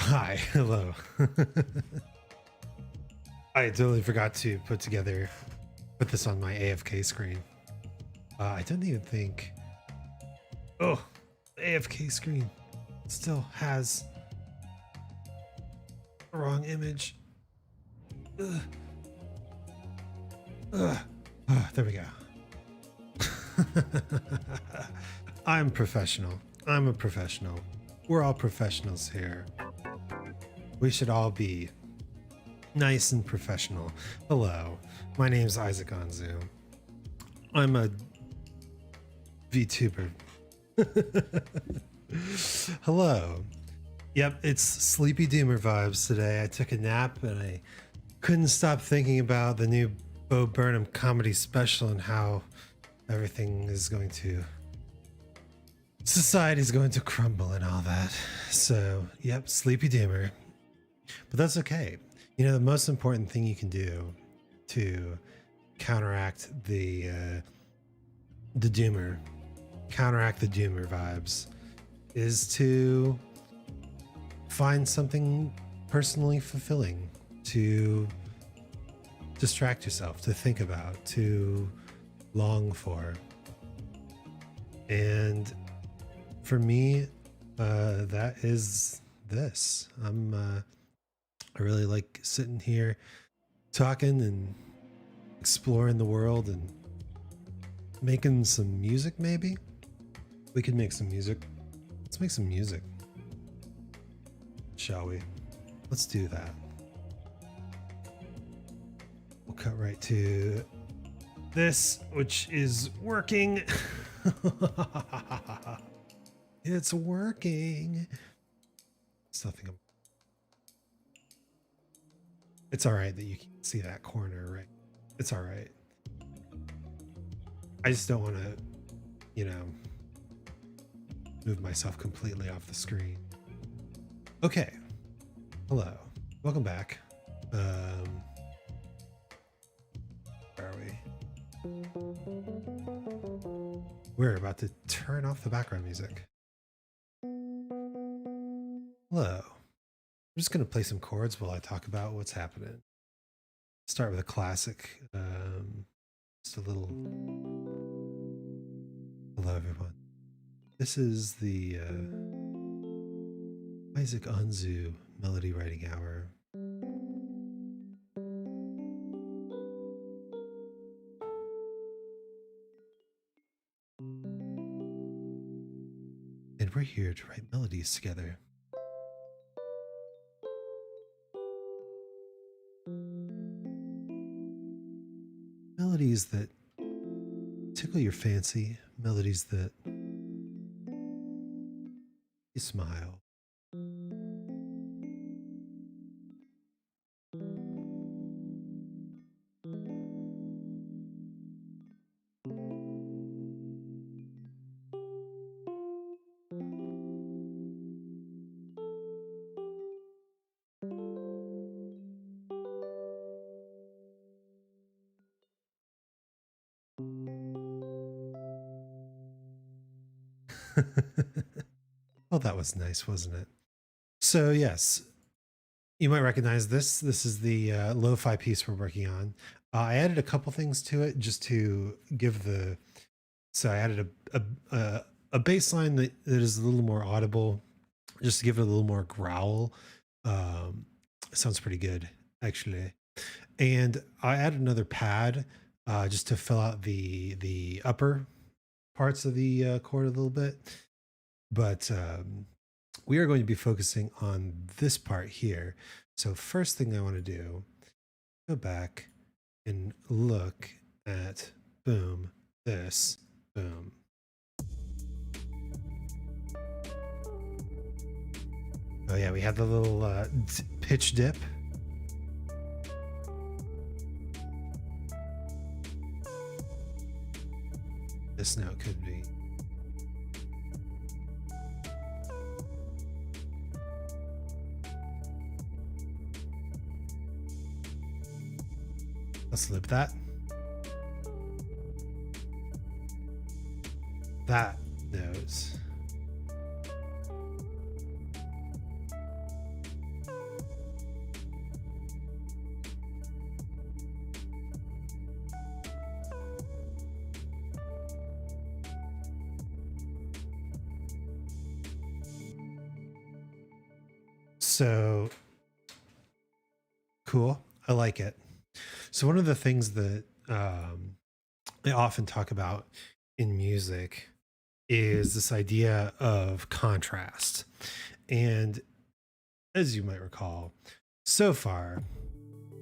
Hi, hello. I totally forgot to put this on my AFK screen. I didn't even think. Oh, the AFK screen still has the wrong image. Ugh. Ugh. Oh, there we go. I'm professional. I'm a professional. We're all professionals here. We should all be nice and professional. Hello, my name's Isaac Anzu. I'm a vtuber. Hello. Yep, it's Sleepy Doomer vibes today. I took a nap and I couldn't stop thinking about the new Bo Burnham comedy special and how everything is going to society's going to crumble and all that. So, yep, Sleepy Doomer. But that's okay. You know, the most important thing you can do to counteract the doomer vibes is to find something personally fulfilling to distract yourself, to think about, to long for. And for me, that is this. I really like sitting here talking and exploring the world and making some music. Maybe we could make some music. Let's make some music, shall we? Let's do that. We'll cut right to this, which is working. It's working. It's nothing. It's all right that you can't see that corner, right? It's all right. I just don't want to, you know, move myself completely off the screen. Okay. Hello. Welcome back. Where are we? We're about to turn off the background music. Hello. I'm just going to play some chords while I talk about what's happening. Start with a classic. Just a little. Hello, everyone. This is the Isaac Anzu Melody Writing Hour. And we're here to write melodies together. Melodies that tickle your fancy, melodies that you smile. Oh, that was nice, wasn't it? So yes, you might recognize this. This is the lo-fi piece we're working on. I added a couple things to it just to give the. So I added a bass line that is a little more audible, just to give it a little more growl. Sounds pretty good, actually. And I added another pad just to fill out the upper parts of the chord a little bit. But we are going to be focusing on this part here. So first thing I want to do, go back and look at boom, this, boom. Oh yeah, we have the little pitch dip. This note could be. Let's loop that. That knows. So cool. I like it. So one of the things that I often talk about in music is this idea of contrast. And as you might recall, so far,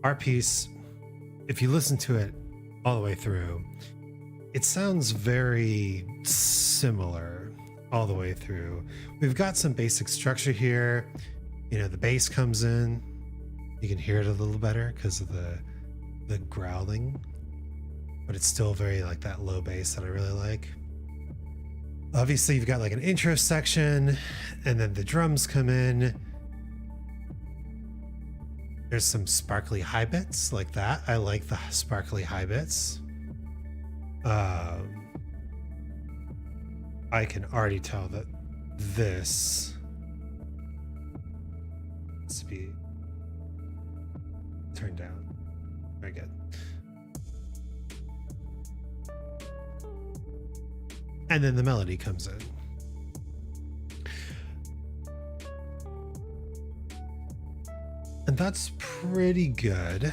our piece, if you listen to it all the way through, it sounds very similar all the way through. We've got some basic structure here. You know, the bass comes in. You can hear it a little better because of the growling, but it's still very like that low bass that I really like. Obviously, you've got like an intro section, and then the drums come in. There's some sparkly high bits like that. I like the sparkly high bits. I can already tell that this needs to be turned down. Very good. And then the melody comes in. And that's pretty good.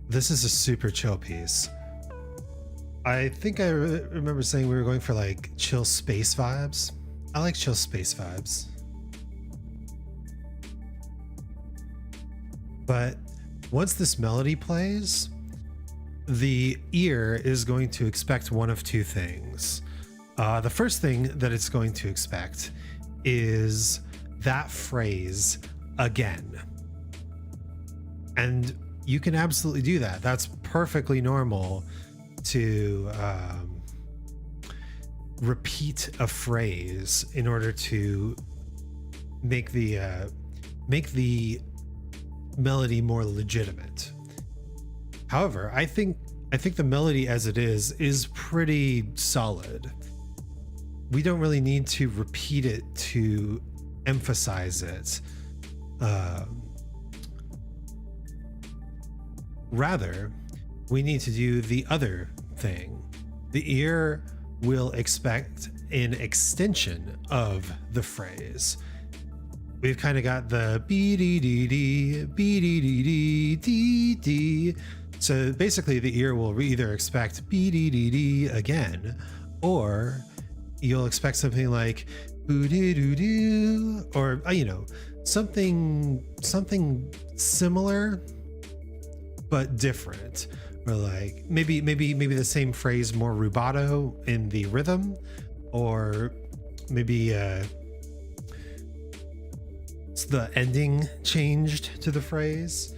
This is a super chill piece. I think I remember saying we were going for like chill space vibes. I like chill space vibes. But once this melody plays, the ear is going to expect one of two things. The first thing that it's going to expect is that phrase again. And you can absolutely do that. That's perfectly normal to repeat a phrase in order to make the melody more legitimate. However, I think the melody as it is pretty solid. We don't really need to repeat it to emphasize it. Rather, we need to do the other thing. The ear will expect an extension of the phrase. We've kind of got the B-D-D-D, B-D-D-D-D-D. So basically the ear will either expect B-D-D-D again, or you'll expect something like boo-doo-doo-doo, or you know, something similar but different, or like maybe the same phrase, more rubato in the rhythm, or maybe the ending changed to the phrase.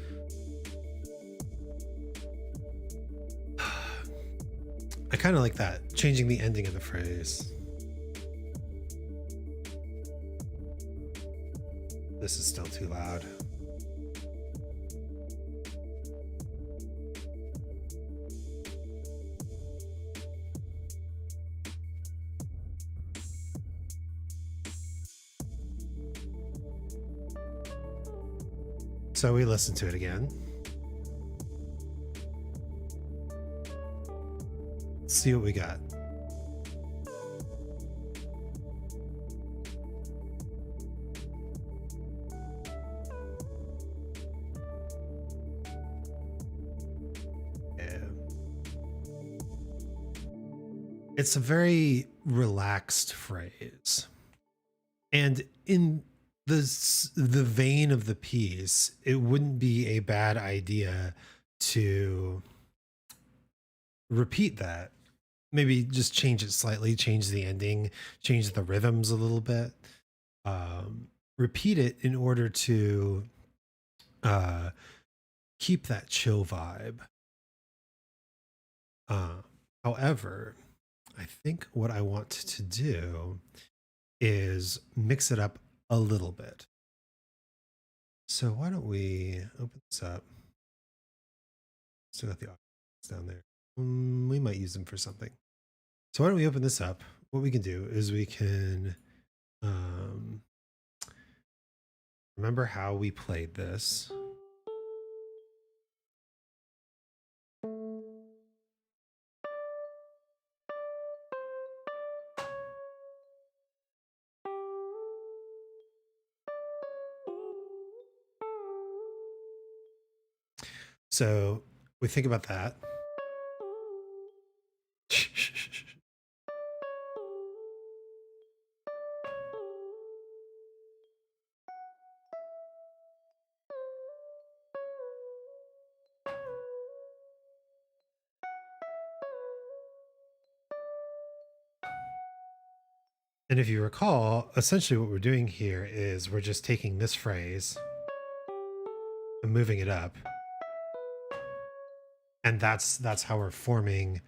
I kind of like that, changing the ending of the phrase. This is still too loud. So we listen to it again. Let's see what we got. Yeah. It's a very relaxed phrase. And in the vein of the piece, it wouldn't be a bad idea to repeat that. Maybe just change it slightly, change the ending, change the rhythms a little bit. Repeat it in order to keep that chill vibe. However, I think what I want to do is mix it up a little bit. So why don't we open this up? Still got the audio down there. We might use them for something. So why don't we open this up? What we can do is we can remember how we played this. So we think about that. And if you recall, essentially what we're doing here is we're just taking this phrase and moving it up. And that's how we're forming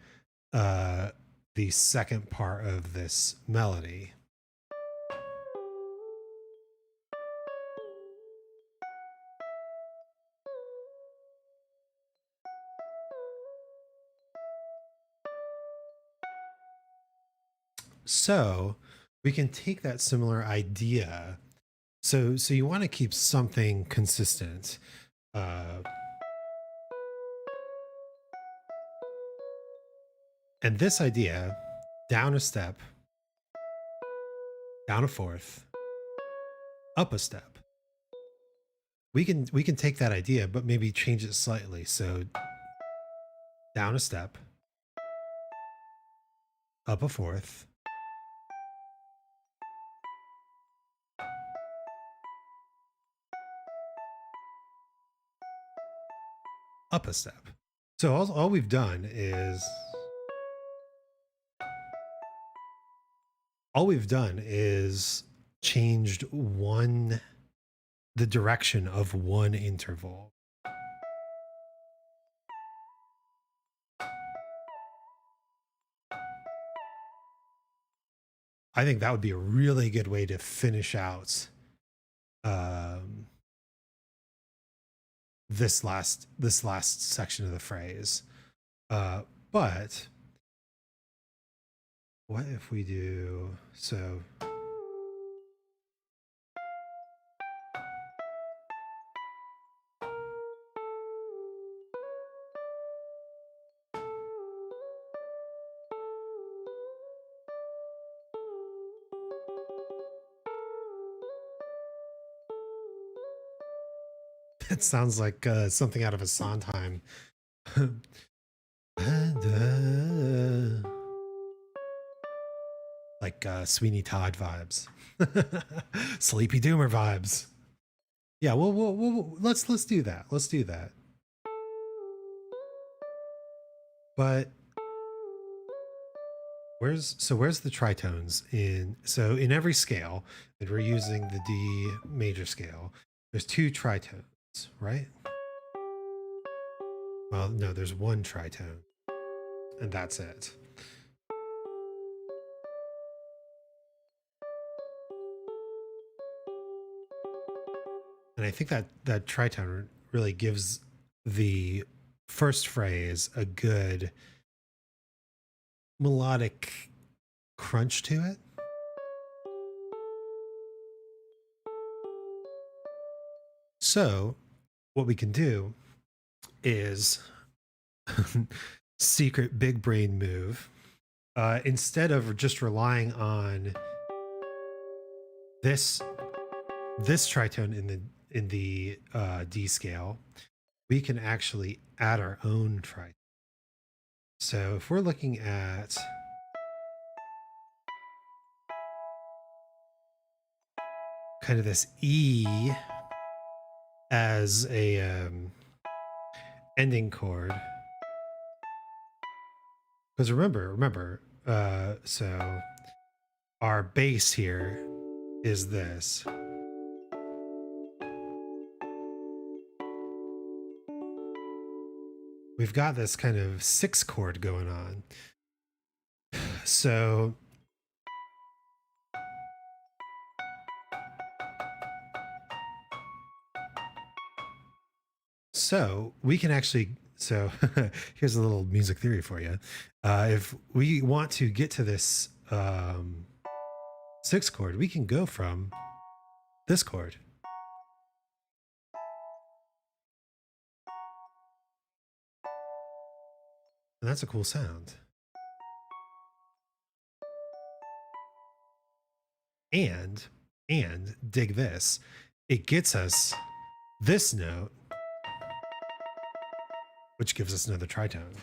the second part of this melody. So we can take that similar idea. So you want to keep something consistent. And this idea, down a step, down a fourth, up a step. We can take that idea, but maybe change it slightly. So down a step, up a fourth, up a step. So all we've done is changed the direction of one interval. I think that would be a really good way to finish out this last section of the phrase. But what if we do so? It sounds like something out of a Sondheim. Like Sweeney Todd vibes, Sleepy Doomer vibes. Yeah, let's do that. Let's do that. But where's the tritones in every scale that we're using the D major scale? There's two tritones, right? Well, no, there's one tritone, and that's it. And I think that tritone really gives the first phrase a good melodic crunch to it. So what we can do is secret big brain move. Instead of just relying on this tritone in the D scale, we can actually add our own tritone. So if we're looking at kind of this E as a ending chord, because remember, so our bass here is this. We've got this kind of 6 chord going on. So we can actually, so here's a little music theory for you. If we want to get to this 6 chord, we can go from this chord. And that's a cool sound. And dig this. It gets us this note which gives us another tritone.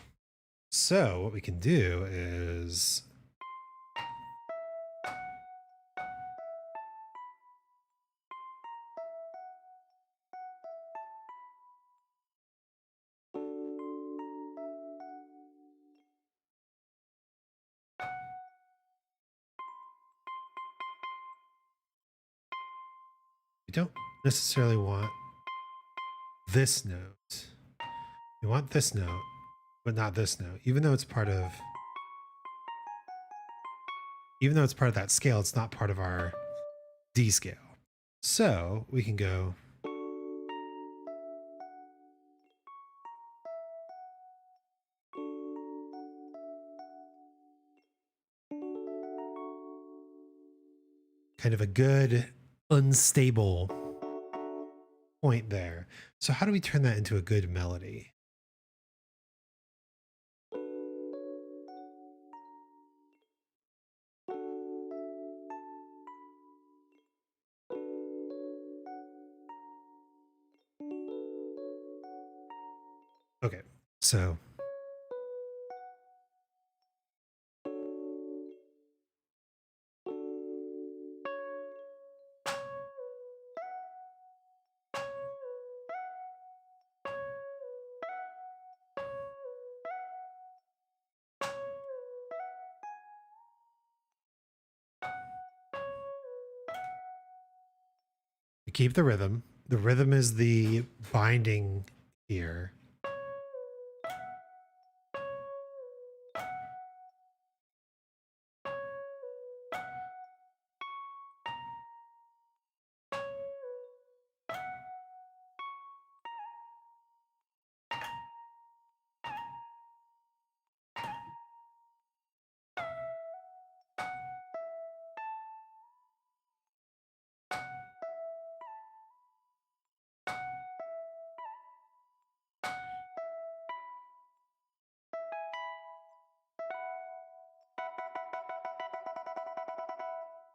So what we can do is we don't necessarily want this note. We want this note, but not this note. Even though it's part of that scale, it's not part of our D scale. So we can go kind of a good unstable point there. So how do we turn that into a good melody? Okay, so we keep the rhythm. The rhythm is the binding here.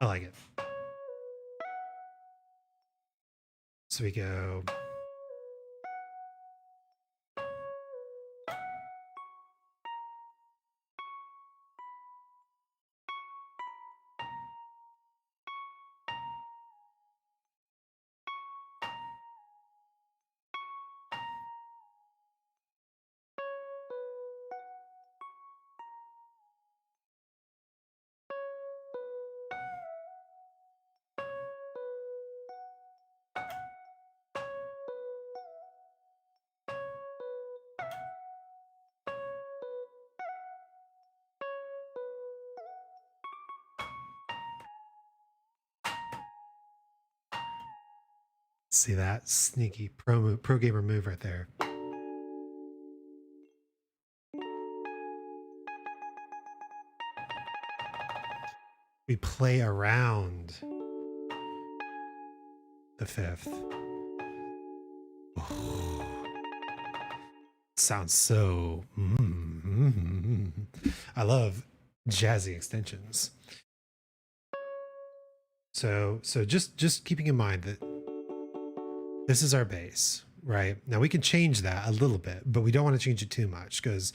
I like it. So we go. See that sneaky pro gamer move right there. We play around the fifth. Oh, sounds so. I love jazzy extensions. So just keeping in mind that this is our bass, right? Now we can change that a little bit, but we don't want to change it too much because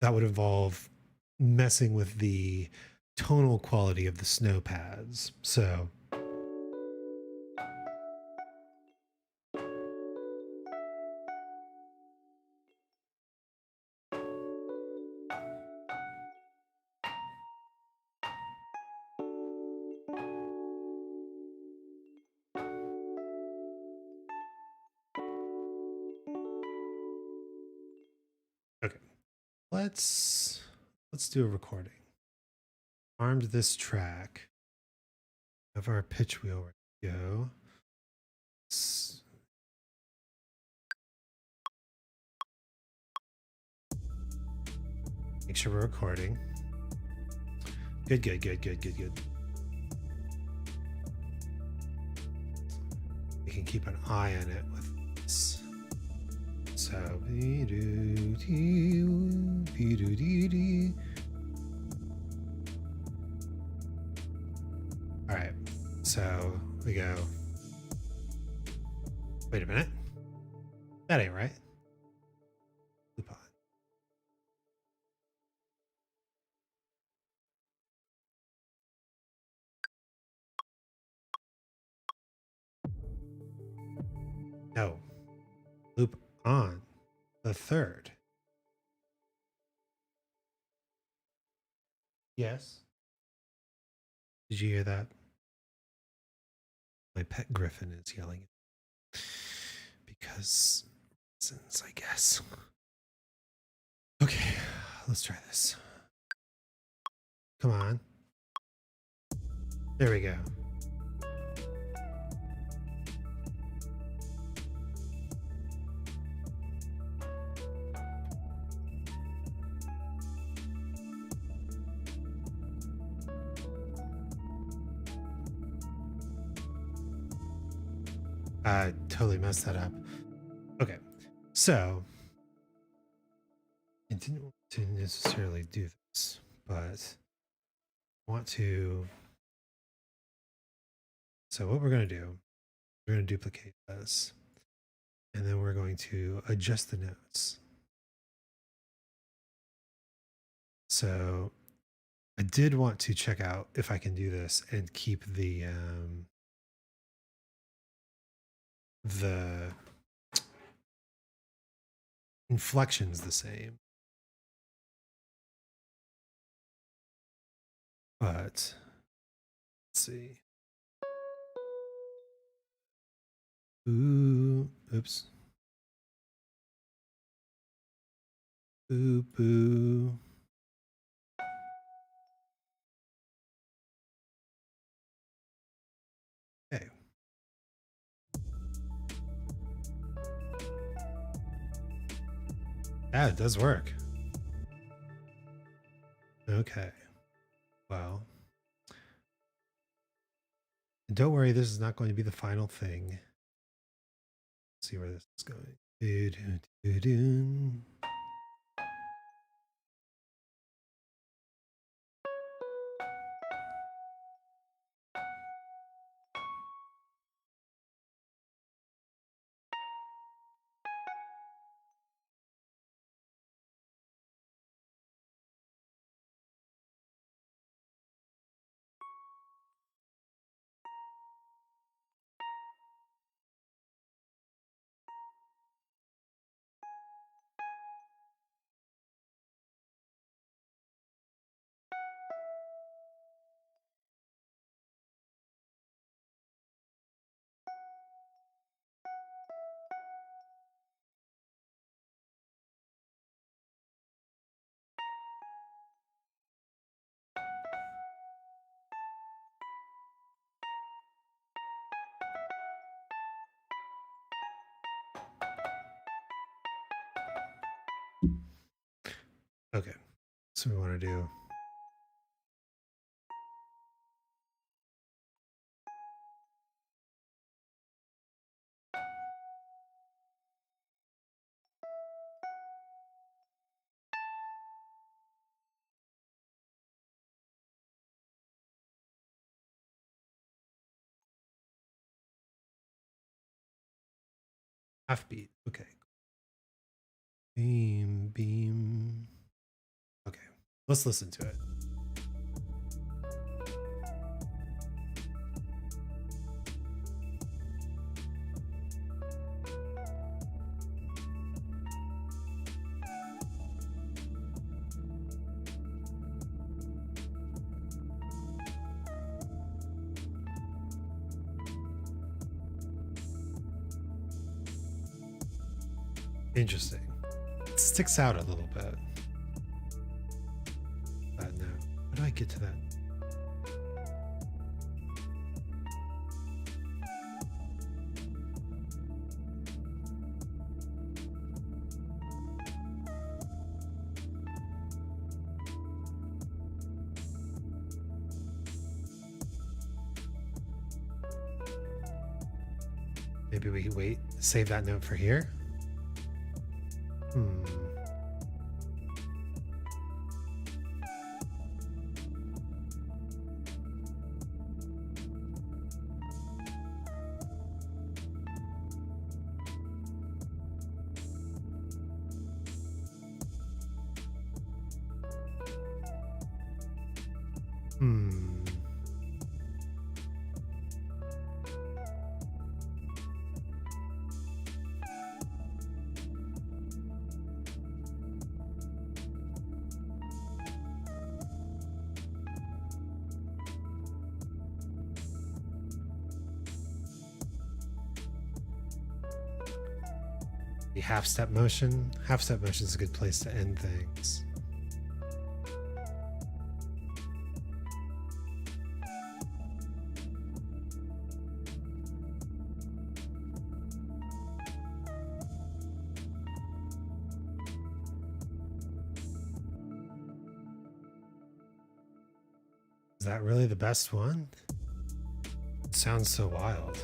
that would involve messing with the tonal quality of the snow pads. So okay, let's do a recording. Armed this track. Have our pitch wheel ready to go. Make sure we're recording. Good. We can keep an eye on it with this. So, all right. So we go. Wait a minute. That ain't right. Loop on. No. Loop on the third. Yes. Did you hear that? My pet griffin is yelling. Because reasons, I guess. Okay, let's try this. Come on. There we go. I totally messed that up. Okay, so I didn't want to necessarily do this, but I want to. So what we're going to do, we're going to duplicate this, and then we're going to adjust the notes. So I did want to check out if I can do this and keep the inflections the same. But let's see. Ooh, oops. Boo, boo. Okay. Yeah, it does work. Okay. Well, don't worry, this is not going to be the final thing. Let's see where this is going. Okay. So we want to do half beat. Okay. Beam, beam. Okay. Let's listen to it. Interesting. It sticks out a little bit. No. How do I get to that? Maybe we wait, save that note for here. Hmm. Hmm. The half step motion. Half step motion is a good place to end things. Is that really the best one? It sounds so wild.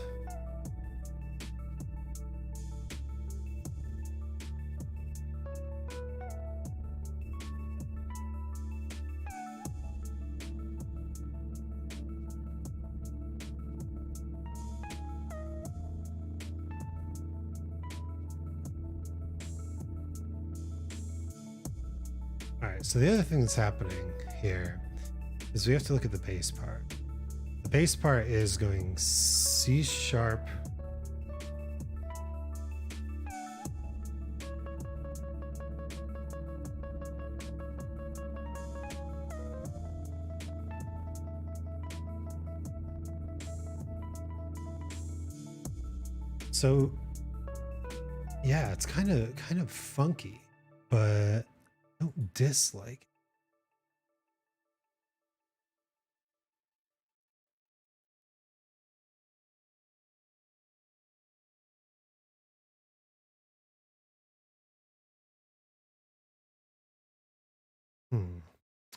All right, so the other thing that's happening here is we have to look at the bass part. The bass part is going C sharp, so yeah, it's kind of funky, but I don't dislike it.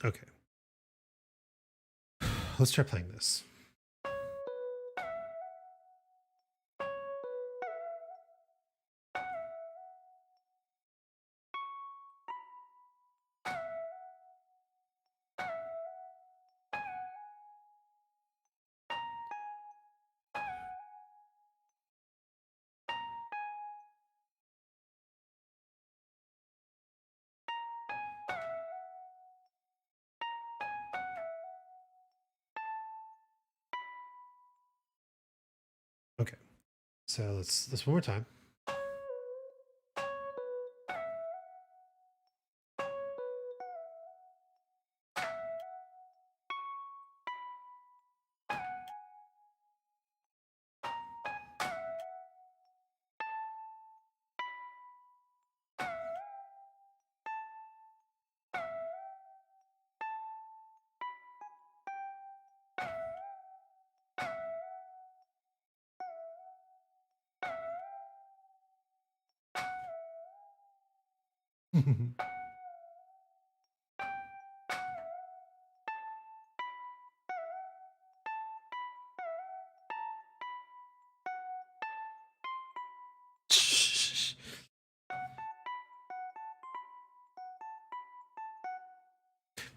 Okay. Let's try playing this. Okay. So let's one more time.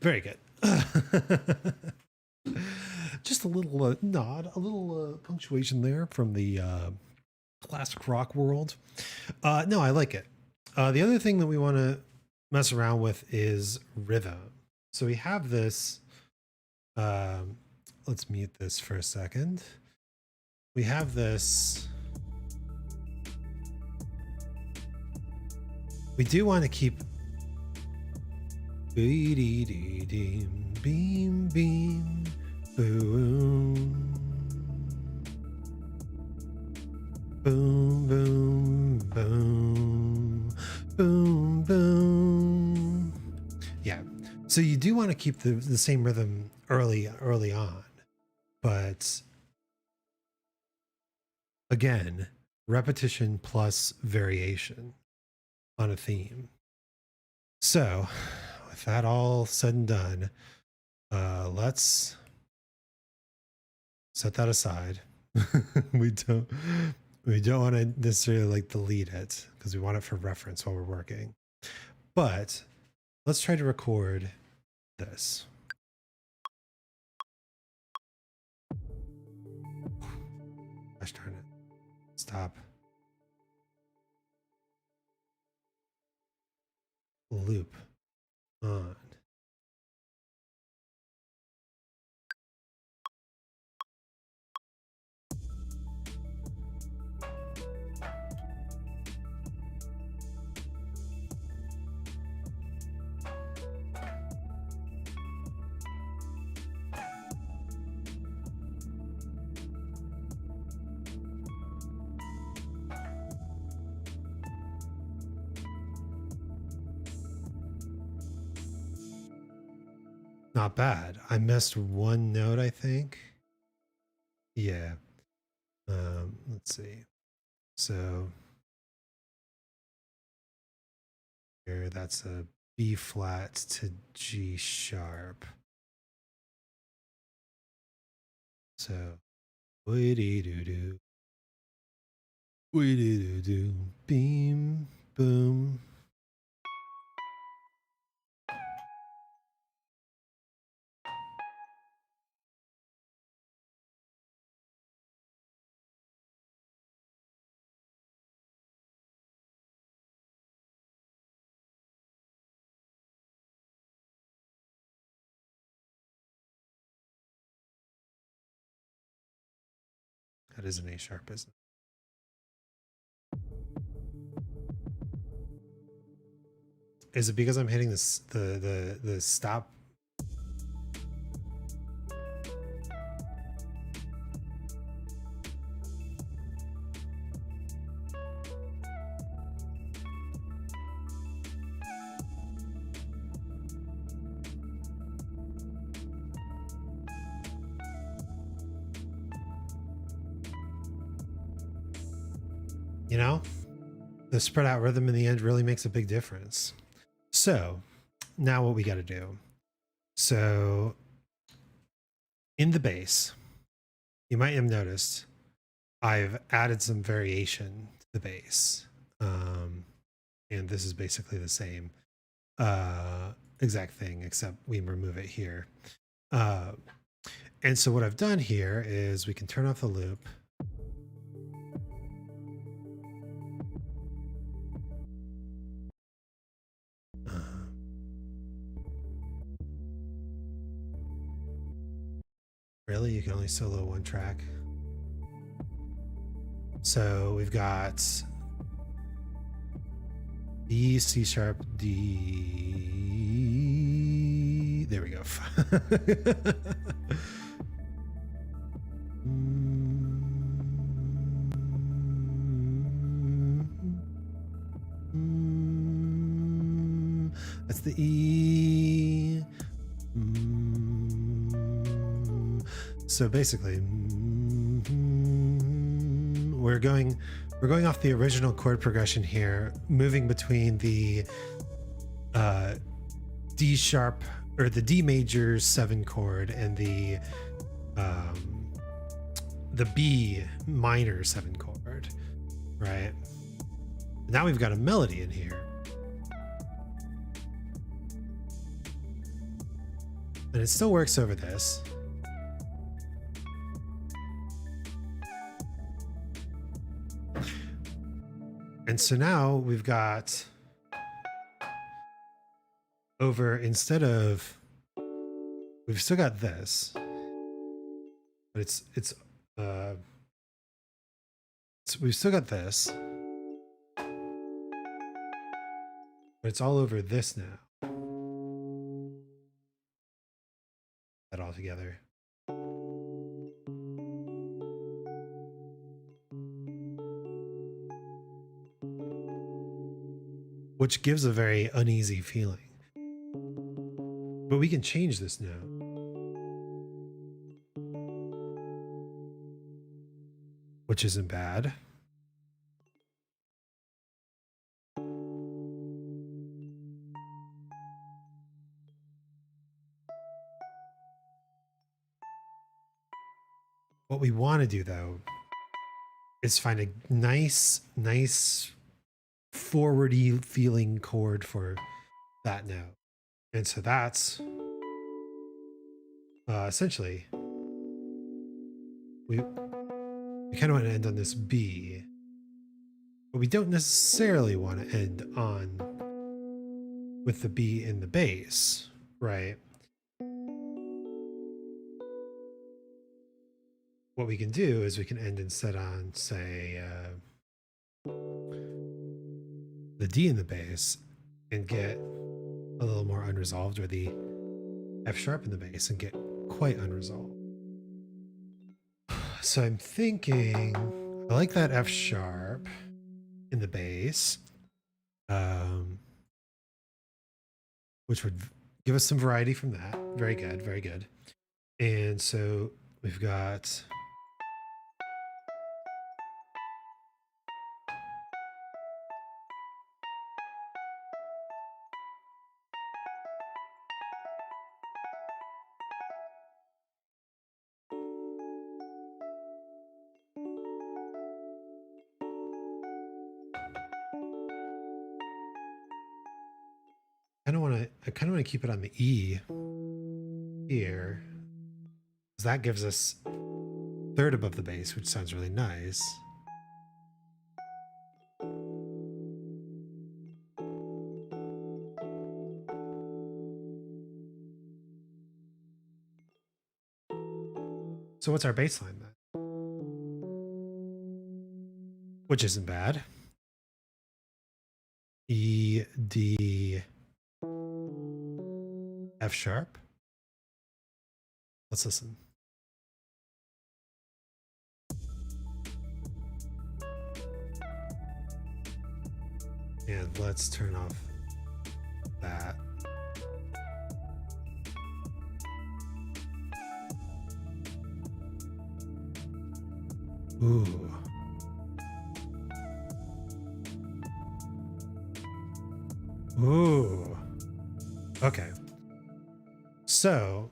Very good. Just a little nod, a little punctuation there from the classic rock world. No, I like it. The other thing that we want to mess around with is rhythm. So we have this. Let's mute this for a second. We have this. We do want to keep. Beam, beam, boom. Boom, boom, boom, boom, boom. Yeah. So you do want to keep the same rhythm early on, but again, repetition plus variation on a theme. So with that all said and done, let's set that aside. we don't want to necessarily like delete it because we want it for reference while we're working. But let's try to record this. Gosh darn it. Stop. Loop on. not bad. I missed one note, I think. Yeah. Let's see. So here, that's a B flat to G sharp. So, we-dee-doo-doo. We-dee-doo-doo. Beam, boom. That is an A sharp, isn't it? Is it because I'm hitting this the stop? You know, the spread out rhythm in the end really makes a big difference. So now what we got to do. So in the bass, you might have noticed I've added some variation to the bass. And this is basically the same exact thing, except we remove it here. And so what I've done here is we can turn off the loop. Really? You can only solo one track? So we've got D, C sharp, D. There we go. That's the E. So basically, we're going off the original chord progression here, moving between the D sharp or the D major 7 chord and the B minor 7 chord, right? Now we've got a melody in here. And it still works over this. And so now we've got over, instead of, we've still got this, but we've still got this, but it's all over this now. That all together. Which gives a very uneasy feeling. But we can change this now. Which isn't bad. What we want to do though is find a nice forwardy feeling chord for that note. And so that's essentially we kind of want to end on this B, but we don't necessarily want to end on with the B in the bass, right? What we can do is we can end instead on, say, the D in the bass and get a little more unresolved, or the F sharp in the bass and get quite unresolved. So I'm thinking, I like that F sharp in the bass, which would give us some variety from that. Very good, very good. And so we've got I kind of want to keep it on the E here, because that gives us third above the bass, which sounds really nice. So what's our bass line then? Which isn't bad. E, D, F sharp. Let's listen. And let's turn off that. Ooh. Ooh. Okay. So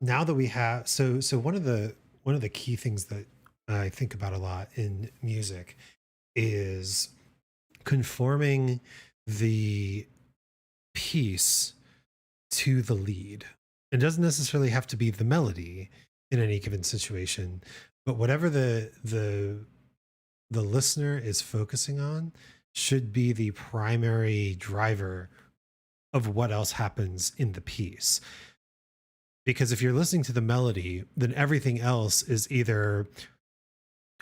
now that we have so one of the key things that I think about a lot in music is conforming the piece to the lead. It doesn't necessarily have to be the melody in any given situation, but whatever the listener is focusing on should be the primary driver of what else happens in the piece. Because if you're listening to the melody, then everything else is either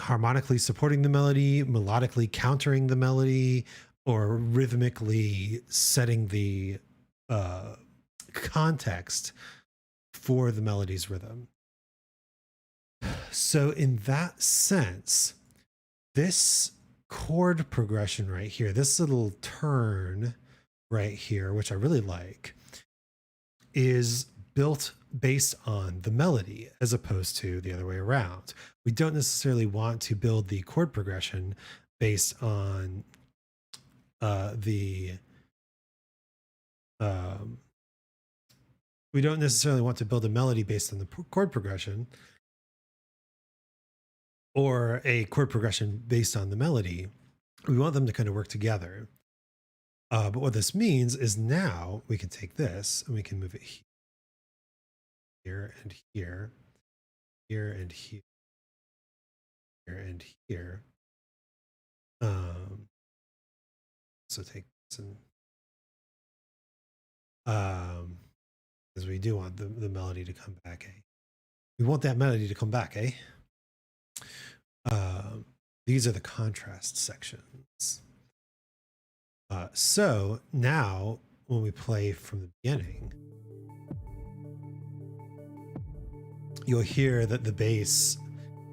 harmonically supporting the melody, melodically countering the melody, or rhythmically setting the context for the melody's rhythm. So in that sense, this chord progression right here, this little turn right here, which I really like, is built based on the melody as opposed to the other way around. We don't necessarily want to build the chord progression based on we don't necessarily want to build a melody based on the chord progression or a chord progression based on the melody. We want them to kind of work together. But what this means is now we can take this and we can move it here and here, here and here, here and here. So take this and because we do want the melody to come back, eh? We want that melody to come back, eh? These are the contrast sections. So now when we play from the beginning, you'll hear that the bass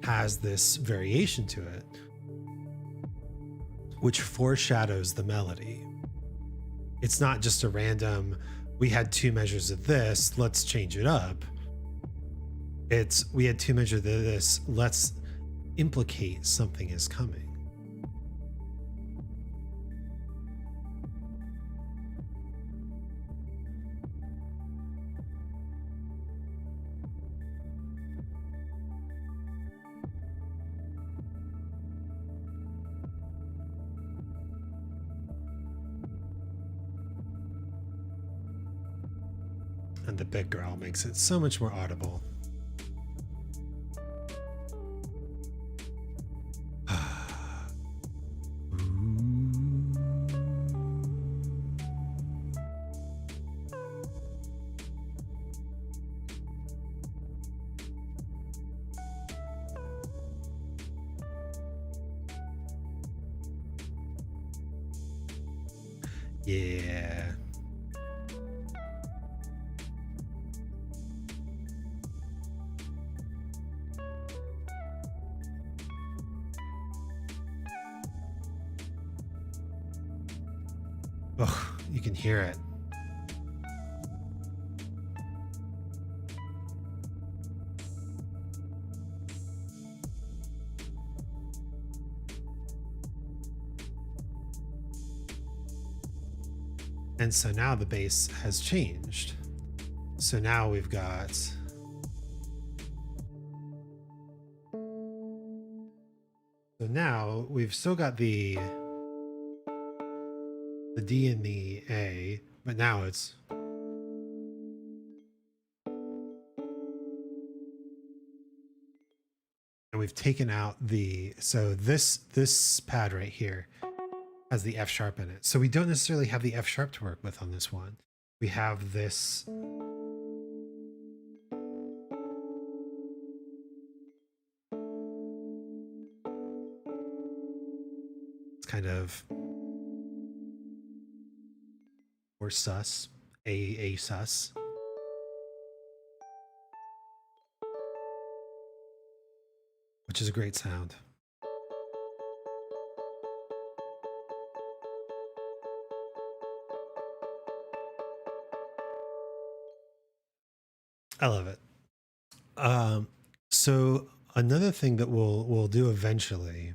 has this variation to it, which foreshadows the melody. It's not just a random, we had 2 measures of this, let's change it up. It's, we had 2 measures of this, let's implicate something is coming. And the big growl makes it so much more audible. Yeah. Oh, you can hear it. And so now the bass has changed. So now we've got, so now we've still got the D and the A, but now it's, and we've taken out the, so this pad right here has the F sharp in it. So we don't necessarily have the F sharp to work with on this one. We have this. It's kind of or sus, A sus. Which is a great sound. I love it. So another thing that we'll do eventually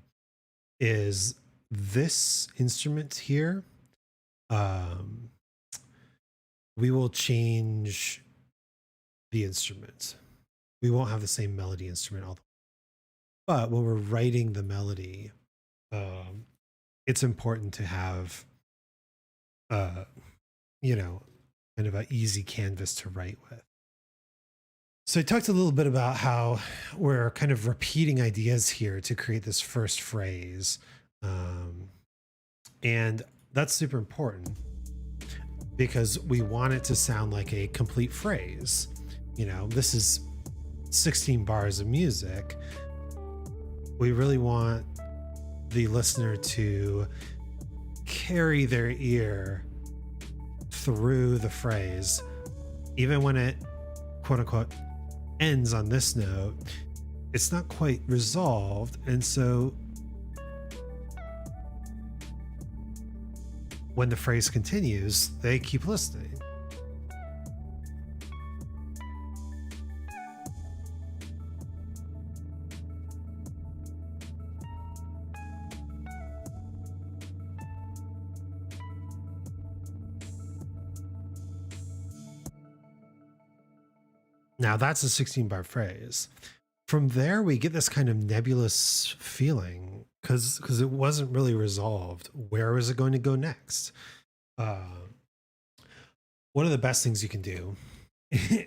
is this instrument here. We will change the instrument. We won't have the same melody instrument all the way. But when we're writing the melody, it's important to have, you know, kind of an easy canvas to write with. So I talked a little bit about how we're kind of repeating ideas here to create this first phrase. And that's super important because we want it to sound like a complete phrase. You know, this is 16 bars of music. We really want the listener to carry their ear through the phrase, even when it, quote unquote, ends on this note, it's not quite resolved. And so when the phrase continues, they keep listening. Now that's a 16-bar phrase. From there, we get this kind of nebulous feeling because it wasn't really resolved. Where was it going to go next? One of the best things you can do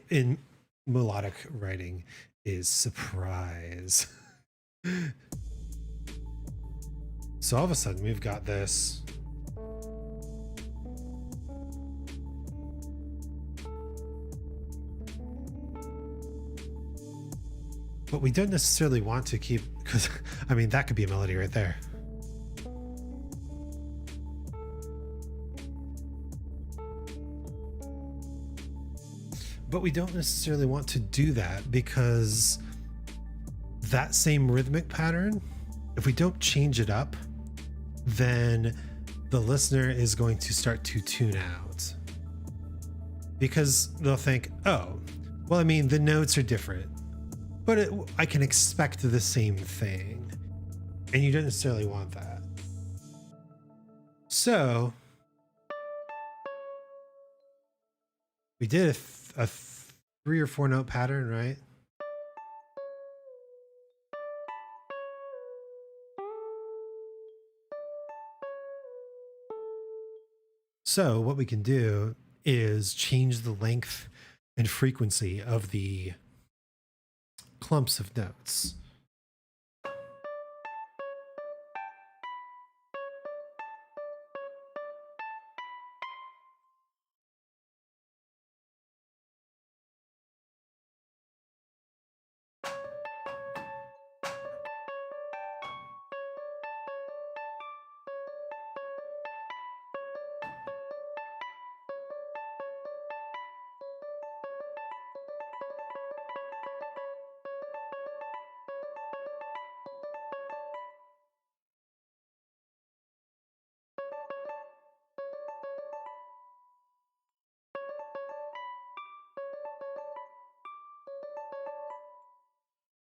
in melodic writing is surprise. So all of a sudden, we've got this. But we don't necessarily want to keep, because I mean, that could be a melody right there. But we don't necessarily want to do that because that same rhythmic pattern, if we don't change it up, then the listener is going to start to tune out because they'll think, oh, well, I mean, the notes are different, but I can expect the same thing. And you don't necessarily want that. So we did a 3 or 4 note pattern, right? So what we can do is change the length and frequency of the clumps of notes.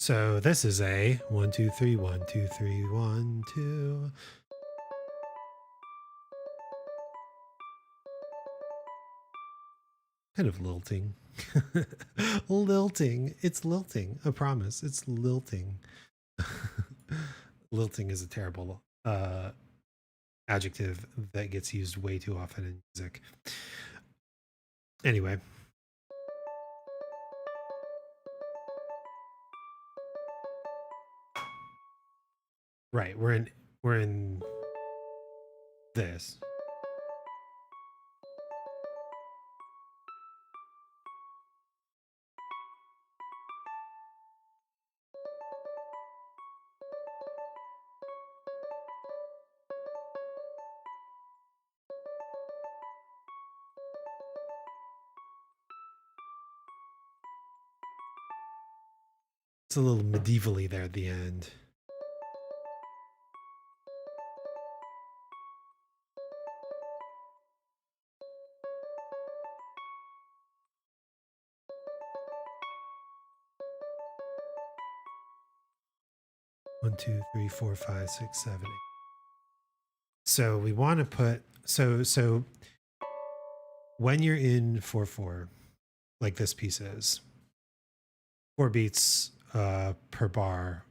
So this is a 1, 2, 3, 1, 2, 3, 1, 2. kind of lilting. Lilting. It's lilting. I promise. It's lilting. Lilting is a terrible adjective that gets used way too often in music. Anyway. Right, we're in this. It's a little medievally there at the end. One, two, three, four, five, six, seven, eight. So we want to put so when you're in 4/4, like this piece is, 4 beats per bar,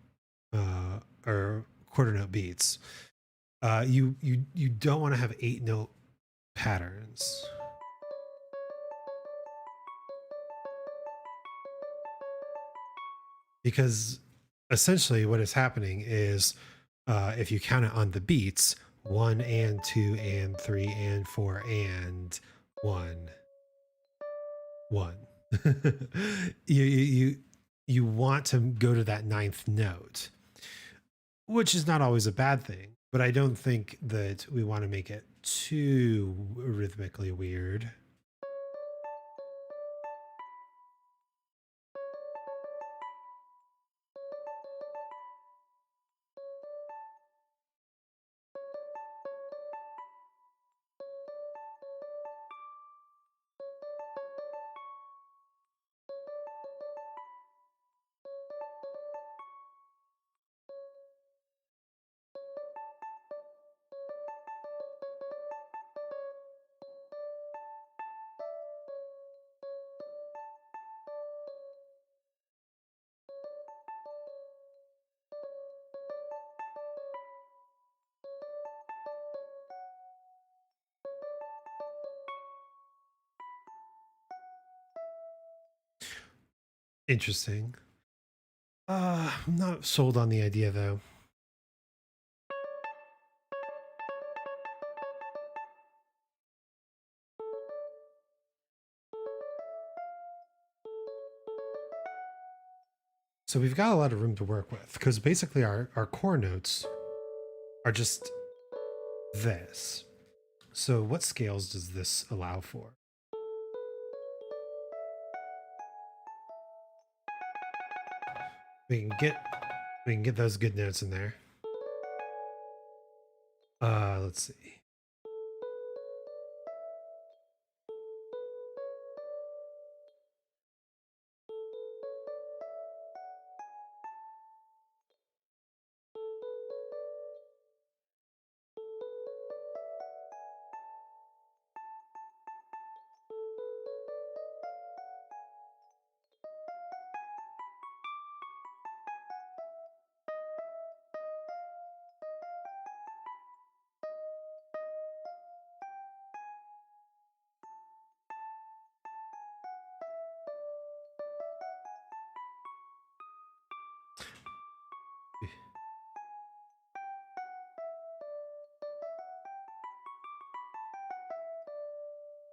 or quarter note beats. You don't want to have 8-note patterns. Because essentially what is happening is, if you count it on the beats, 1 and 2 and 3 and 4 and 1, 1. You want to go to that 9th note, which is not always a bad thing, but I don't think that we want to make it too rhythmically weird. Interesting. I'm not sold on the idea though. So we've got a lot of room to work with, because basically our core notes are just this. So what scales does this allow for? We can get those good notes in there. Let's see.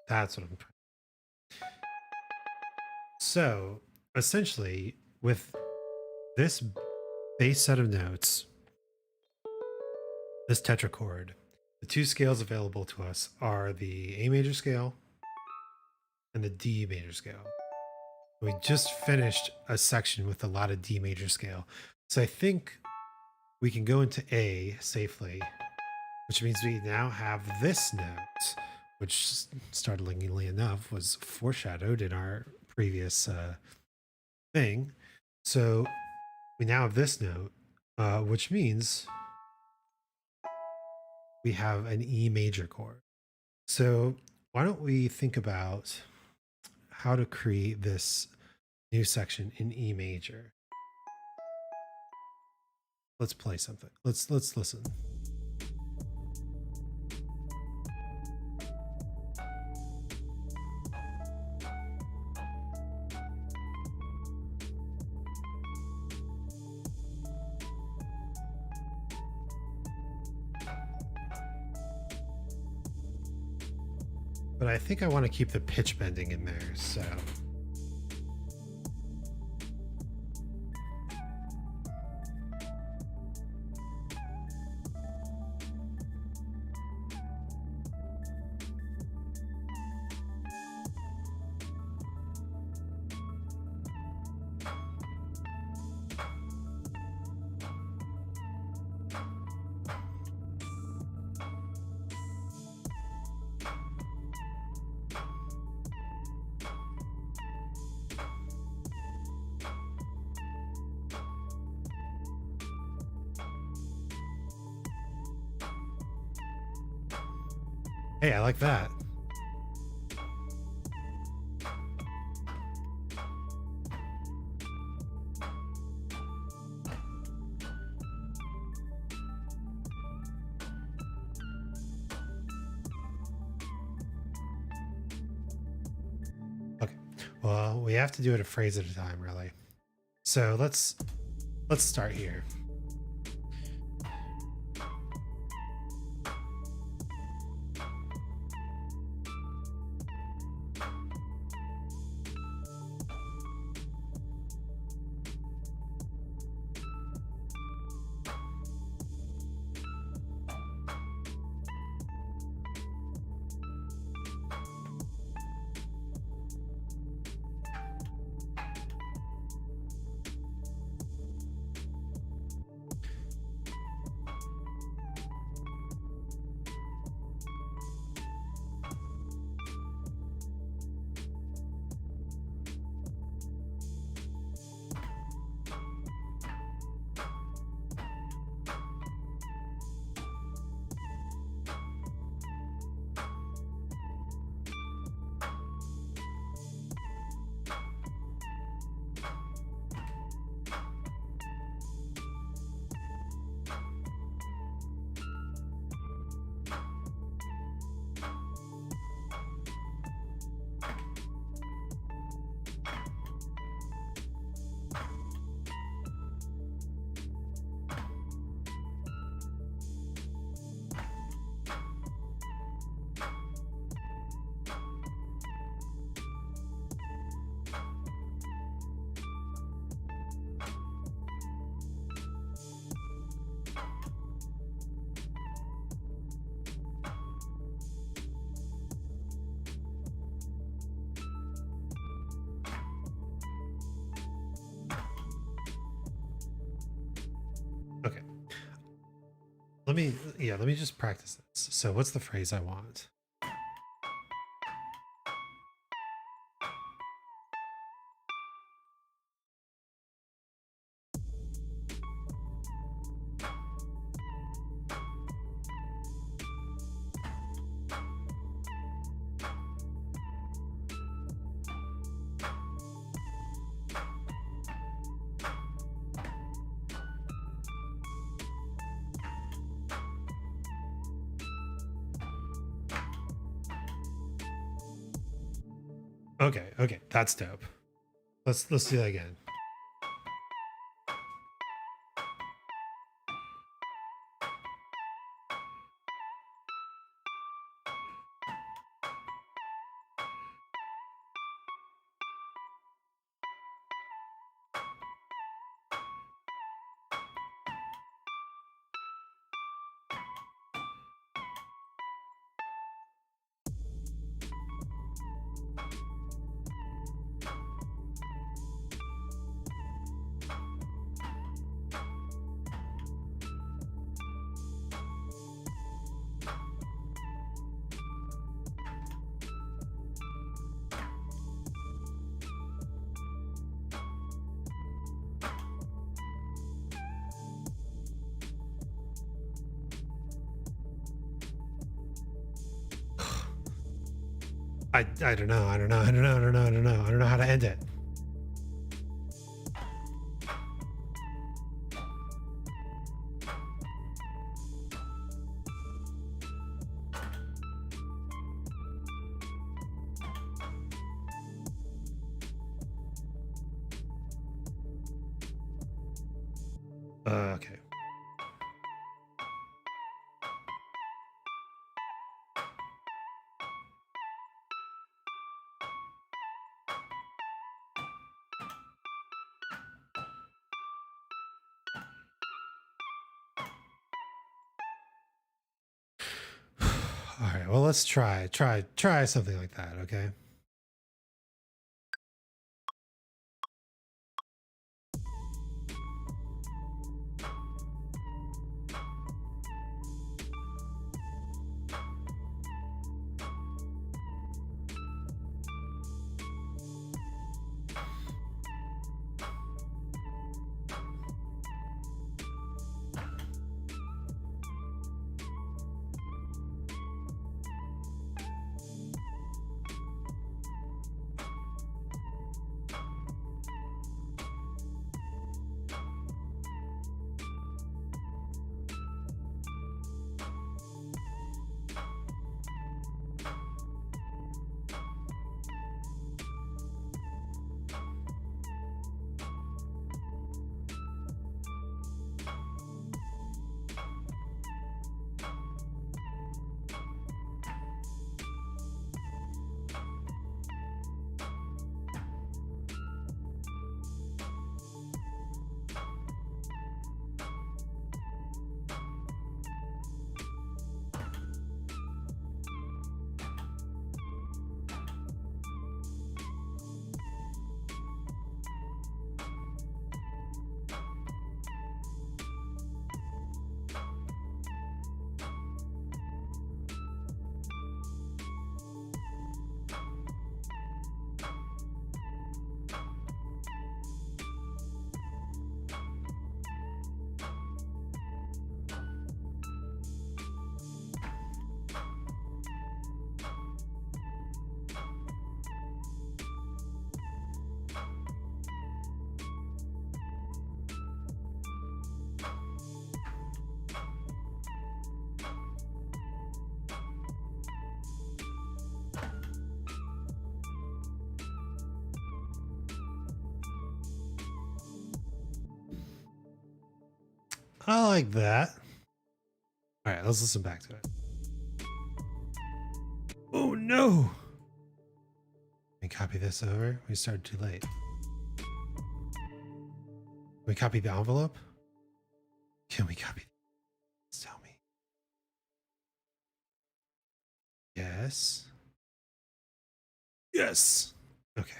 That's what I'm trying. So essentially, with this base set of notes, this tetrachord, the 2 scales available to us are the A major scale and the D major scale. We just finished a section with a lot of D major scale. So I think we can go into A safely, which means we now have this note, which startlingly enough was foreshadowed in our previous thing. So we now have this note, which means we have an E major chord. So why don't we think about how to create this new section in E major. Let's play something. Let's listen. But I think I want to keep the pitch bending in there, so hey, I like that. Okay, well, we have to do it a phrase at a time, really. So let's start here. Okay. Let me just practice this. So what's the phrase I want? Okay, that's dope. Let's do that again. I don't know. I don't know. I don't know. I don't know. I don't know. I don't know how to end it. Okay. All right. Well, let's try something like that. Okay. I like that. All right. Let's listen back to it. Oh no. Let me copy this over. We started too late. Can we copy the envelope? Can we copy? Tell me. Yes. Yes. Okay.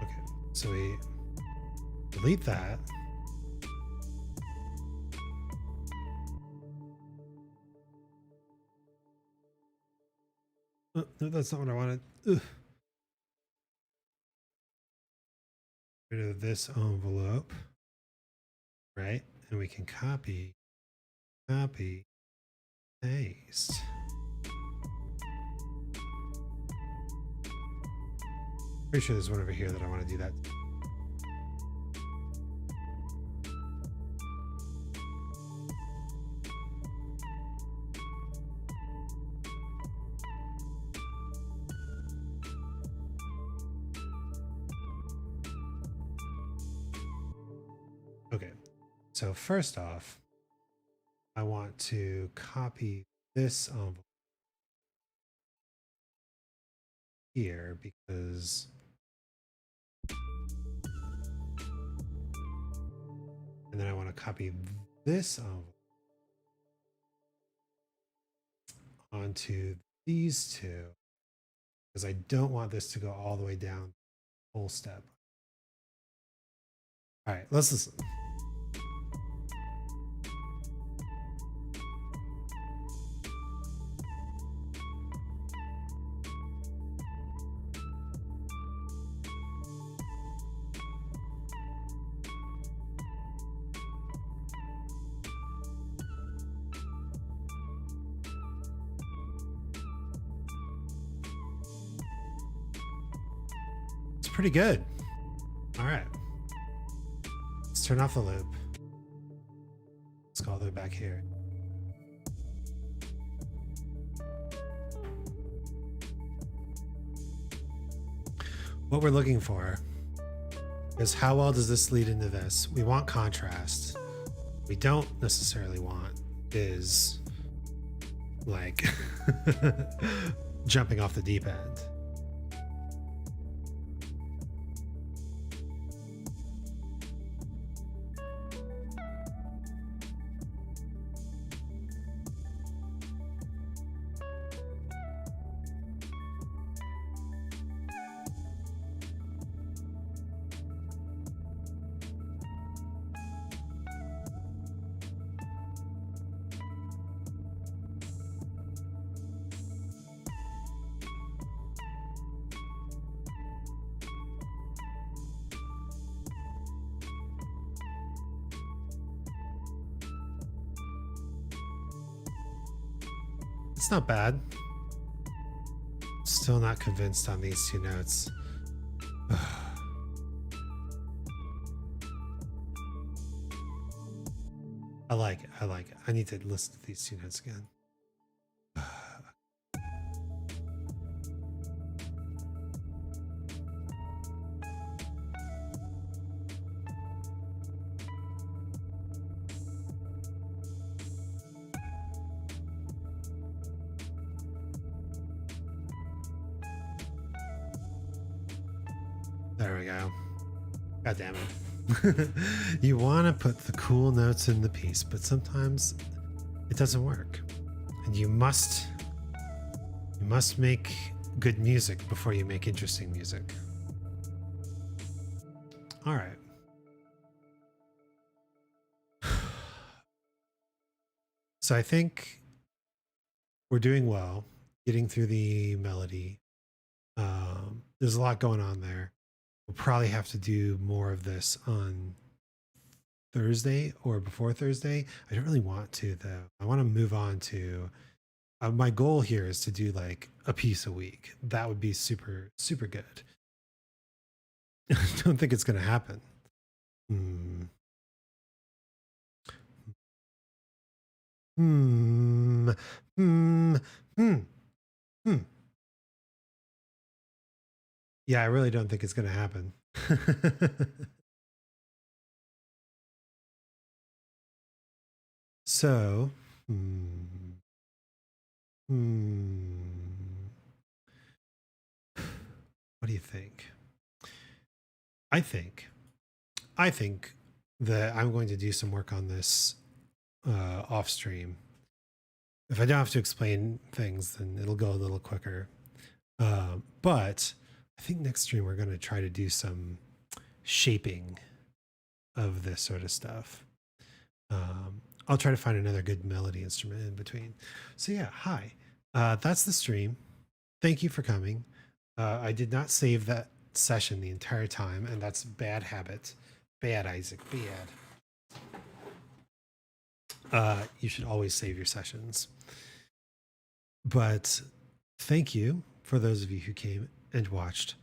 Okay. So we delete that. Oh, no, that's not what I wanted. Ugh. Rid of this envelope, right? And we can copy, paste. Pretty sure there's one over here that I want to do that. Okay. So first off, I want to copy this envelope here because and then I want to copy this envelope onto these two because I don't want this to go all the way down the whole step. All right, let's listen. It's pretty good. All right. Let's turn off the loop. Let's go all the way back here. What we're looking for is how well does this lead into this? We want contrast. We don't necessarily want is like jumping off the deep end. It's not bad. Still not convinced on these two notes. I like it. I like it. I need to listen to these two notes again. There we go. God damn it. You want to put the cool notes in the piece, but sometimes it doesn't work. And you must make good music before you make interesting music. All right. So I think we're doing well getting through the melody. There's a lot going on there. We'll probably have to do more of this on Thursday or before Thursday. I don't really want to, though. I want to move on to my goal here is to do like a piece a week. That would be super, super good. I don't think it's going to happen. Yeah, I really don't think it's going to happen. So, what do you think? I think that I'm going to do some work on this off stream. If I don't have to explain things, then it'll go a little quicker. But I think next stream we're going to try to do some shaping of this sort of stuff. I'll try to find another good melody instrument in between. So yeah, hi. That's the stream. Thank you for coming. I did not save that session the entire time, and that's bad habit. Bad, Isaac, bad. You should always save your sessions. But thank you for those of you who came and watched.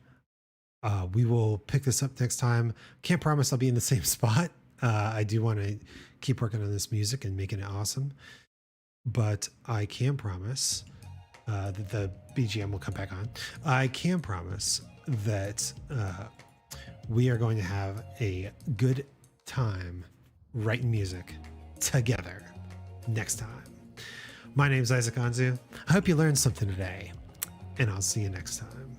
We will pick this up next time. Can't promise I'll be in the same spot. I do want to keep working on this music and making it awesome. But I can promise that the BGM will come back on. I can promise that we are going to have a good time writing music together next time. My name's Isaac Anzu. I hope you learned something today, and I'll see you next time.